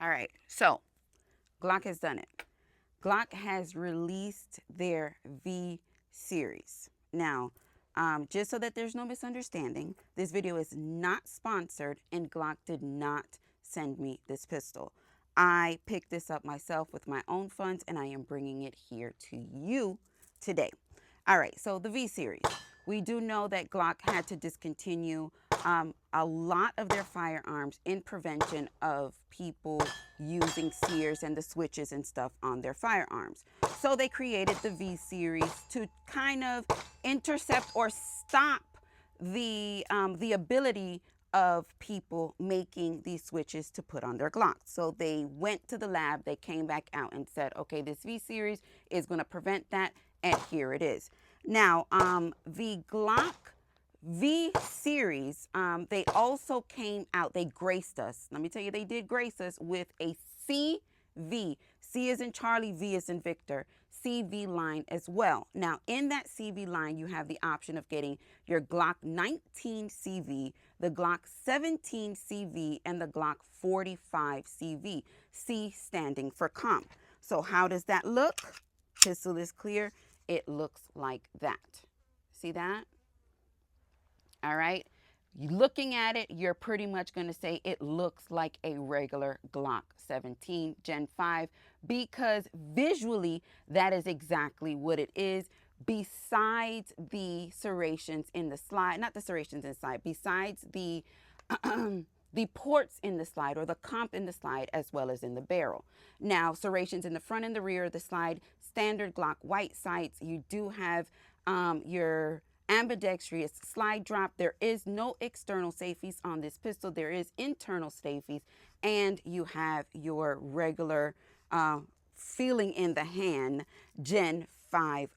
All right, so Glock has done it. Glock has released their V series. Now, just so that there's no misunderstanding, this video is not sponsored and Glock did not send me this pistol. I picked this up myself with my own funds and I am bringing it here to you today. All right, so the V series. We do know that Glock had to discontinue a lot of their firearms in prevention of people using sears and the switches and stuff on their firearms. So they created the V series to kind of intercept or stop the ability of people making these switches to put on their Glocks. So they went to the lab, they came back out and said, okay, this V series is going to prevent that, and here it is. Now, the Glock V series, they also came out, they graced us. Let me tell you, they did grace us with a CV. C is in Charlie, V is in Victor. CV line as well. Now, in that CV line, you have the option of getting your Glock 19 CV, the Glock 17 CV, and the Glock 45 CV. C standing for comp. So how does that look? Pistol is clear. It looks like that. See that? All right. Looking at it, you're pretty much going to say it looks like a regular Glock 17 Gen 5 because visually that is exactly what it is. Besides the serrations in the slide, not the serrations inside, besides the the ports in the slide or the comp in the slide as well as in the barrel. Now, serrations in the front and the rear of the slide, standard Glock white sights. You do have your ambidextrous slide drop. There is no external safeties on this pistol. There is internal safeties, and you have your regular feeling in the hand Gen 5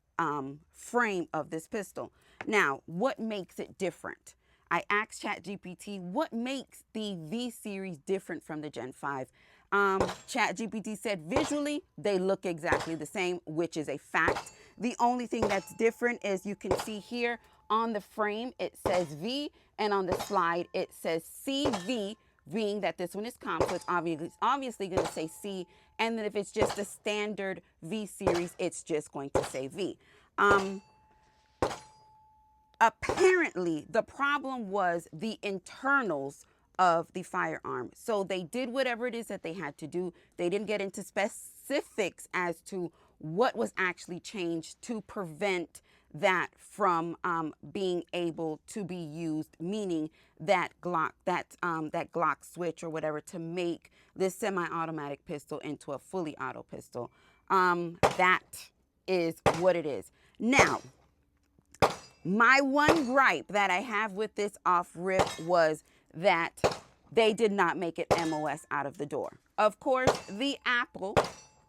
frame of this pistol. Now, what makes it different? I asked ChatGPT, what makes the V series different from the Gen 5? ChatGPT said visually they look exactly the same, which is a fact. The only thing that's different is you can see here on the frame it says V, and on the slide it says CV, being that this one is comp, so it's obviously going to say C, and then if it's just a standard V series, it's just going to say V. Apparently, the problem was the internals of the firearm. So they did whatever it is that they had to do. They didn't get into specifics as to what was actually changed to prevent that from being able to be used, meaning that Glock, that Glock switch or whatever to make this semi-automatic pistol into a fully auto pistol. That is what it is. Now, my one gripe that I have with this off rip was that they did not make it MOS out of the door. Of course, the Apple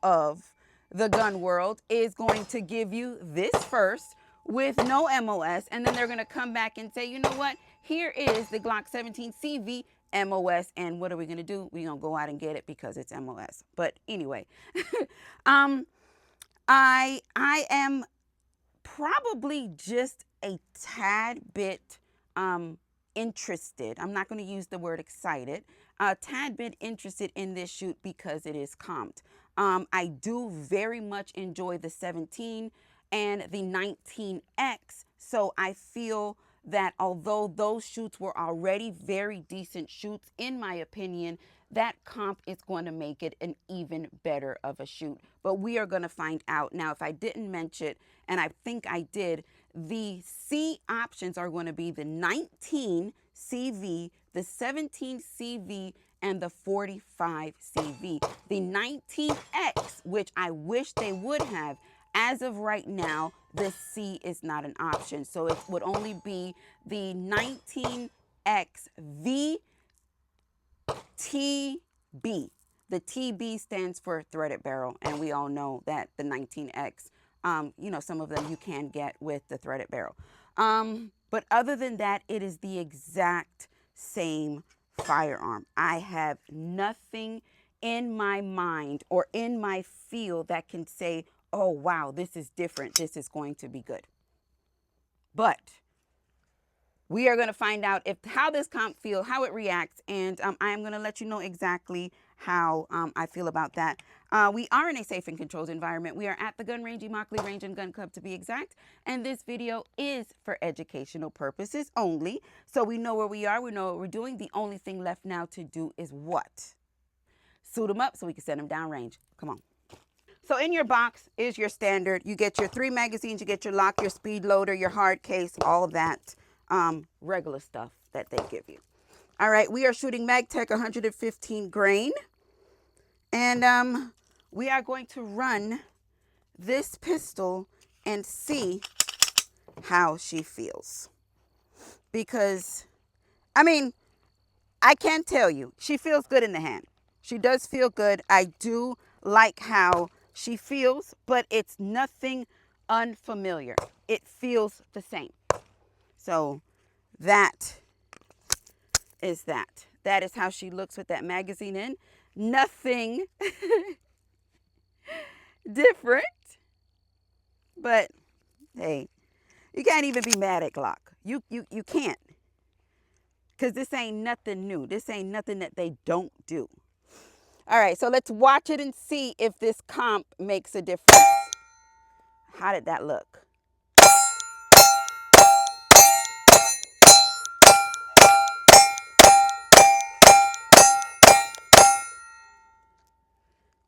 of the gun world is going to give you this first with no MOS, and then they're going to come back and say, you know what? Here is the Glock 17 CV MOS, and what are we going to do? We're going to go out and get it because it's MOS. But anyway, I am probably just a tad bit interested. I'm not going to use the word excited. A tad bit interested in this shoot because it is comped. I do very much enjoy the 17 and the 19X. So I feel that although those shoots were already very decent shoots, in my opinion, that comp is going to make it an even better of a shoot. But we are going to find out. Now, if I didn't mention it, and I think I did, the C options are going to be the 19 CV, the 17 CV, and the 45 CV. The 19X, which I wish they would have, as of right now, the C is not an option. So it would only be the 19X VTB. The TB stands for threaded barrel, and we all know that the 19X, you know, some of them you can get with the threaded barrel. But other than that, it is the exact same firearm. I have nothing in my mind or in my field that can say, oh, wow, this is different. This is going to be good. But we are going to find out how this comp feels, how it reacts, and I am going to let you know exactly how I feel about that. We are in a safe and controlled environment. We are at the Gun Range, Immokalee Range and Gun Club to be exact, and this video is for educational purposes only. So we know where we are, we know what we're doing. The only thing left now to do is what? Suit them up so we can send them downrange. Come on. So in your box is your standard. You get your 3 magazines, you get your lock, your speed loader, your hard case, all that regular stuff that they give you. All right, we are shooting MagTech 115 grain. And we are going to run this pistol and see how she feels. Because, I mean, I can tell you, she feels good in the hand. She does feel good. I do like how she feels, but it's nothing unfamiliar. It feels the same. So that is that. That is how she looks with that magazine in. Nothing different. But hey, you can't even be mad at Glock. You can't. Because this ain't nothing new. This ain't nothing that they don't do. All right, so let's watch it and see if this comp makes a difference. How did that look?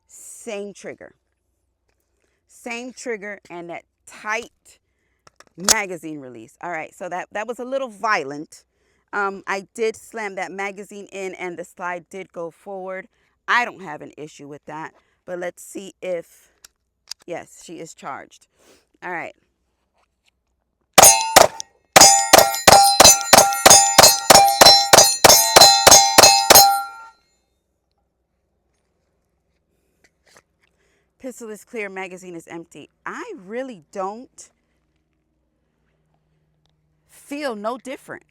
Same trigger. Same trigger and that tight magazine release. All right, so that was a little violent. I did slam that magazine in and the slide did go forward. I don't have an issue with that, but let's see if, yes, she is charged. All right. Pistol is clear, magazine is empty. I really don't feel no different.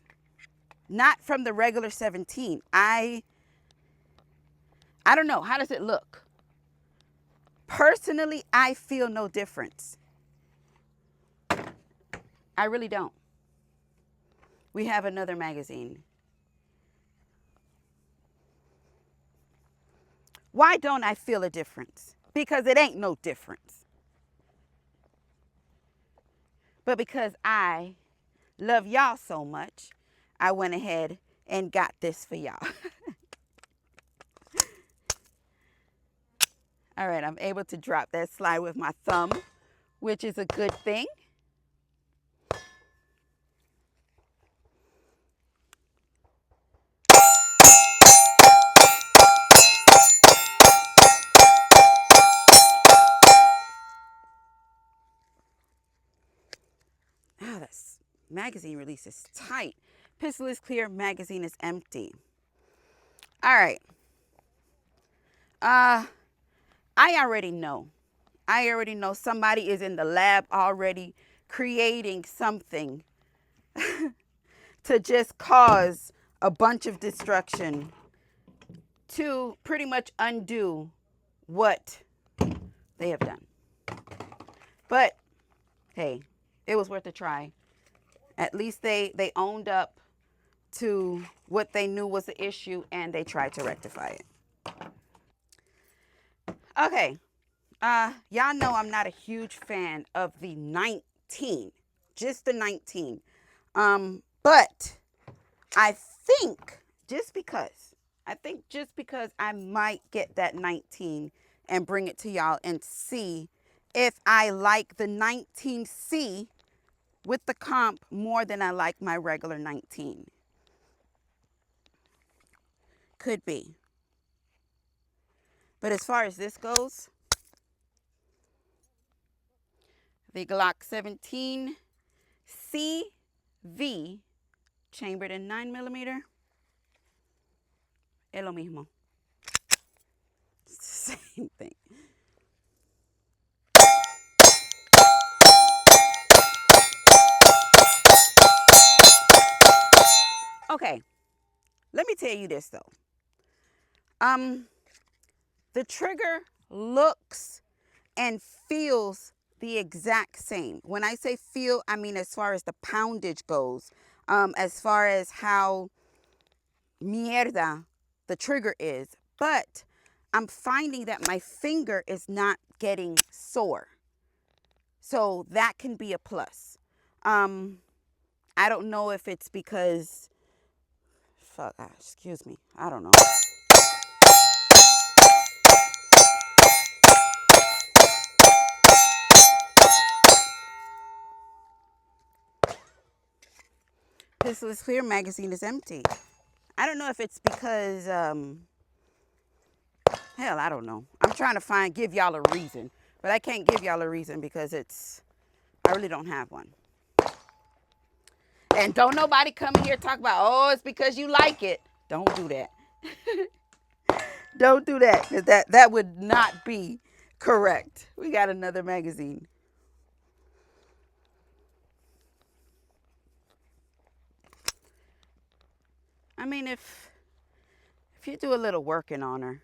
Not from the regular 17. I don't know. How does it look? Personally, I feel no difference. I really don't. We have another magazine. Why don't I feel a difference? Because it ain't no difference. But because I love y'all so much, I went ahead and got this for y'all. All right, I'm able to drop that slide with my thumb, which is a good thing. Oh, this magazine release is tight. Pistol is clear, magazine is empty. All right. I already know. I already know somebody is in the lab already creating something to just cause a bunch of destruction to pretty much undo what they have done. But hey, it was worth a try. At least they owned up to what they knew was the issue and they tried to rectify it. Okay. Y'all know I'm not a huge fan of the 19. Just the 19. But I think just because I might get that 19 and bring it to y'all and see if I like the 19C with the comp more than I like my regular 19. Could be. But as far as this goes, the Glock 17 CV chambered in 9mm, es lo mismo. Same thing. Okay, let me tell you this though. The trigger looks and feels the exact same. When I say feel, I mean as far as the poundage goes. as far as how mierda the trigger is, but I'm finding that my finger is not getting sore. So that can be a plus. I don't know if it's because, excuse me, I don't know. Pistol is clear, magazine is empty. I don't know if it's because, hell, I don't know. I'm trying to give y'all a reason, but I can't give y'all a reason because I really don't have one. And don't nobody come in here talk about, oh, it's because you like it. Don't do that. Don't do that, because that would not be correct. We got another magazine. I mean, if you do a little working on her,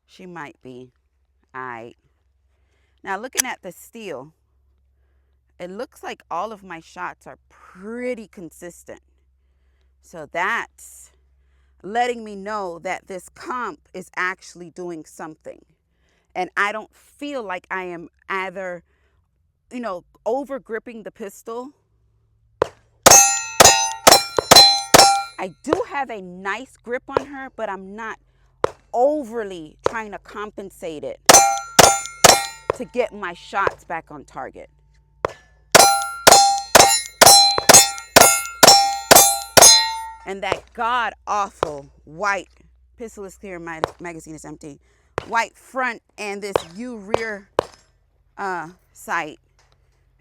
she might be all right. Now, looking at the steel, it looks like all of my shots are pretty consistent. So that's letting me know that this comp is actually doing something. And I don't feel like I am either, over gripping the pistol. I do have a nice grip on her, but I'm not overly trying to compensate it to get my shots back on target. And that god awful white pistol is clear, my magazine is empty, white front and this U rear sight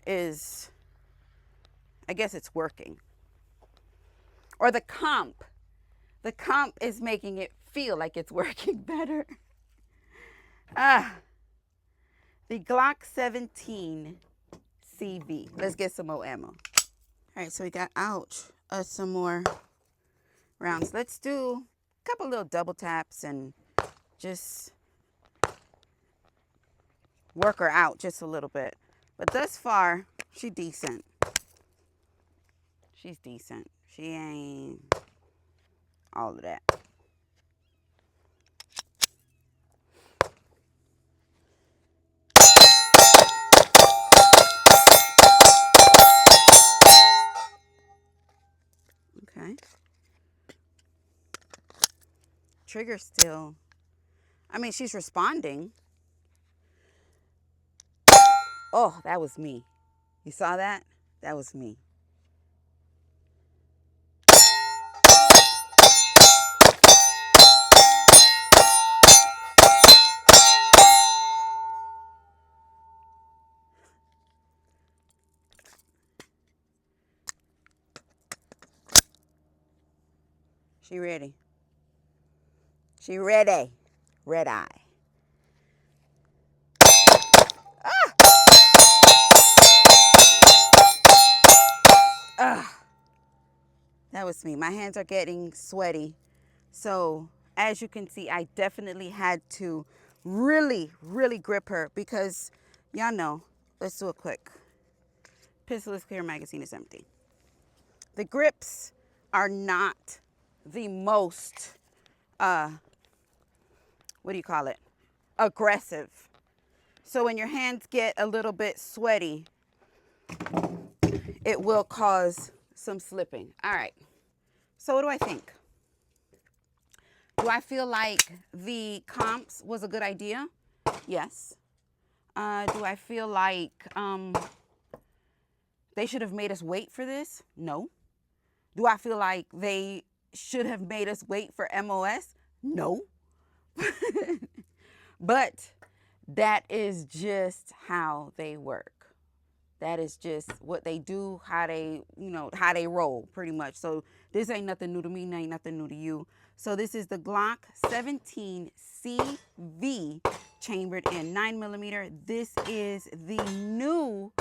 is, I guess it's working. Or the comp is making it feel like it's working better. The Glock 17 CV. Let's get some more ammo. All right, so we got some more rounds. Let's do a couple little double taps and just work her out just a little bit. But thus far, she's decent. She's decent. She ain't all of that. Okay. Trigger still. I mean, she's responding. Oh, that was me. You saw that? That was me. She ready. She ready. Red eye. That was me. My hands are getting sweaty. So as you can see, I definitely had to really, really grip her because y'all know, let's do it quick. Pistol is clear, magazine is empty. The grips are not the most, aggressive. So when your hands get a little bit sweaty, it will cause some slipping. All right. So what do I think? Do I feel like the comps was a good idea? Yes. Do I feel like they should have made us wait for this? No. Do I feel like they should have made us wait for MOS? No. But that is just how they work. That is just what they do, how they roll pretty much. So this ain't nothing new to me, ain't nothing new to you. So this is the Glock 17 CV chambered in 9mm. This is the new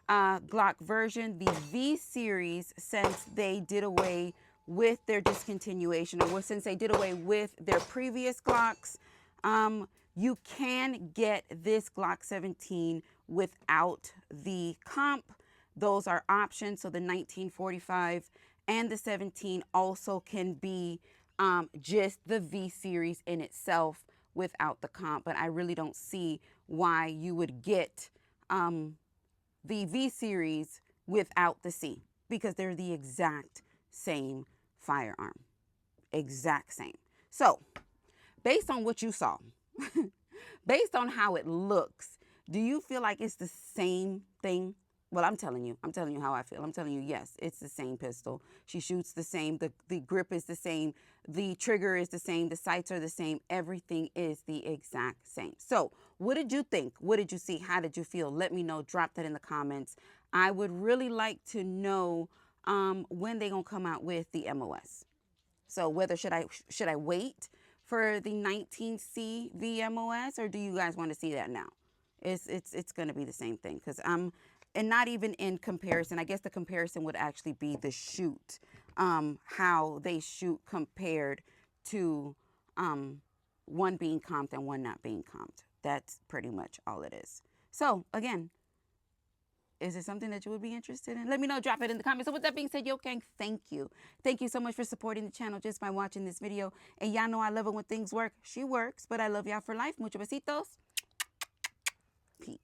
Glock version, the V series, since they did away with their discontinuation, or since they did away with their previous Glocks. You can get this Glock 17 without the comp. those are options. So the 1945 and the 17 also can be just the V series in itself without the comp, but I really don't see why you would get the V series without the C, because they're the exact same firearm. Exact same. So, based on what you saw, based on how it looks, do you feel like it's the same thing? Well, I'm telling you how I feel. I'm telling you, yes, it's the same pistol. She shoots the same. The grip is the same. The trigger is the same. The sights are the same. Everything is the exact same. So what did you think? What did you see? How did you feel? Let me know. Drop that in the comments. I would really like to know when they're going to come out with the MOS. So whether should I wait for the 19C VMOS, or do you guys want to see that now? It's going to be the same thing, because and not even in comparison. I guess the comparison would actually be the shoot, how they shoot compared to one being comped and one not being comped. That's pretty much all it is. So again, is it something that you would be interested in? Let me know. Drop it in the comments. So with that being said, yo, gang, thank you. Thank you so much for supporting the channel just by watching this video. And y'all know I love it when things work. She works, but I love y'all for life. Muchos besitos. Peace.